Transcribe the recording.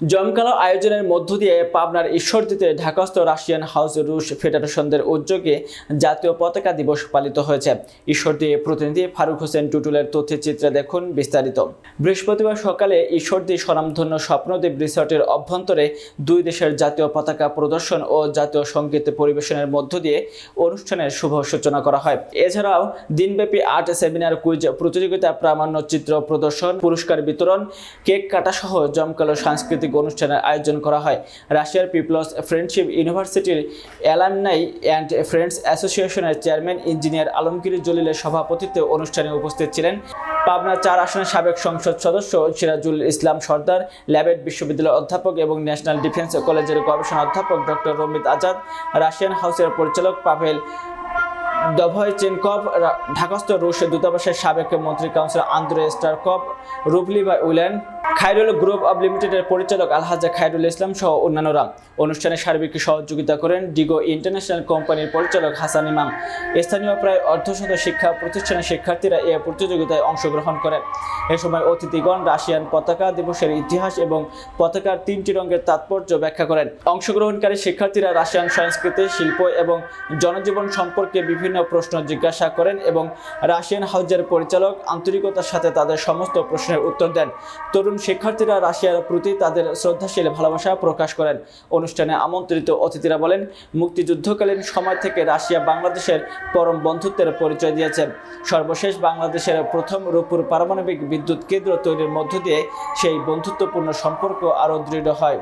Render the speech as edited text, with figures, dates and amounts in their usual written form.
জমকালো আয়োজনের মধ্য দিয়ে পাবনার ঈশ্বরদীতে ঢাকাস্থ রাশিয়ান হাউস রুশ ফেডারেশনদের উদ্যোগে জাতীয় পতাকা দিবস পালিত হয়েছে। ঈশ্বরদী প্রতিনিধি ফারুক হোসেন টুটুলের তথ্যচিত্রে দেখুন বিস্তারিত। বৃহস্পতিবার সকালে ঈশ্বরদী স্বনামধন্য স্বপ্নদ্বীপ রিসর্টের অভ্যন্তরে দুই দেশের জাতীয় পতাকা প্রদর্শন ও জাতীয় সঙ্গীত পরিবেশনের মধ্য দিয়ে অনুষ্ঠানের শুভ সূচনা করা হয়। এছাড়াও দিনব্যাপী আর্ট সেমিনার, কুইজ প্রতিযোগিতা, প্রামাণ্য চিত্র প্রদর্শন, পুরস্কার বিতরণ, কেক কাটা সহ জমকালো সাংস্কৃতিক অনুষ্ঠানের আয়োজন করা হয়। রাশিয়ার পিপলস ফ্রেন্ডশিপ ইউনিভার্সিটির অ্যালামনাই অ্যান্ড ফ্রেন্ডস অ্যাসোসিয়েশনের চেয়ারম্যান ইঞ্জিনিয়ার আলমগীর জলিলের সভাপতিত্বে অনুষ্ঠানে উপস্থিত ছিলেন পাবনা ৪ আসনের সাবেক সংসদ সদস্য সিরাজুল ইসলাম সর্দার, ল্যাবেট বিশ্ববিদ্যালয়ের অধ্যাপক এবং ন্যাশনাল ডিফেন্স কলেজের গবেষণা অধ্যাপক ডক্টর রমিত আজাদ, রাশিয়ান হাউসের পরিচালক পাভেল দভয়চেনকভ, ঢাকাস্থ রুশ দূতাবাসের সাবেক মন্ত্রী কাউন্সিলর আন্দ্রে স্টারকভ, রুবলিভা উইলেন, খায়রুল গ্রুপ অব লিমিটেডের পরিচালক আলহাজ খায়রুল ইসলাম সহ অন্যান্যরা। অনুষ্ঠানে সার্বিক সহযোগিতা করেন ডিগো ইন্টারন্যাশনাল কোম্পানির পরিচালক হাসান ইমাম। স্থানীয় প্রায় অর্ধশত শিক্ষা প্রতিষ্ঠানের শিক্ষার্থীরা এ প্রতিযোগিতায় অংশগ্রহণ করেন। এ সময় অতিথিগণ রাশিয়ান পতাকা দিবসের ইতিহাস এবং পতাকার 3টি রঙের তাৎপর্য ব্যাখ্যা করেন। অংশগ্রহণকারী শিক্ষার্থীরা রাশিয়ান সংস্কৃতি, শিল্প এবং জনজীবন সম্পর্কে বিভিন্ন প্রশ্ন জিজ্ঞাসা করেন এবং রাশিয়ান হাউজের পরিচালক আন্তরিকতার সাথে তাদের সমস্ত প্রশ্নের উত্তর দেন। তরুণ শিক্ষার্থীরা রাশিয়ার প্রতি তাদের শ্রদ্ধাশীল ভালোবাসা প্রকাশ করেন। অনুষ্ঠানে আমন্ত্রিত অতিথিরা বলেন, মুক্তিযুদ্ধকালীন সময় থেকে রাশিয়া বাংলাদেশের পরম বন্ধুত্বের পরিচয় দিয়েছে। সর্বশেষ বাংলাদেশের প্রথম রূপপুর পারমাণবিক বিদ্যুৎ কেন্দ্র তৈরির মধ্য দিয়ে সেই বন্ধুত্বপূর্ণ সম্পর্ক আরও দৃঢ় হয়।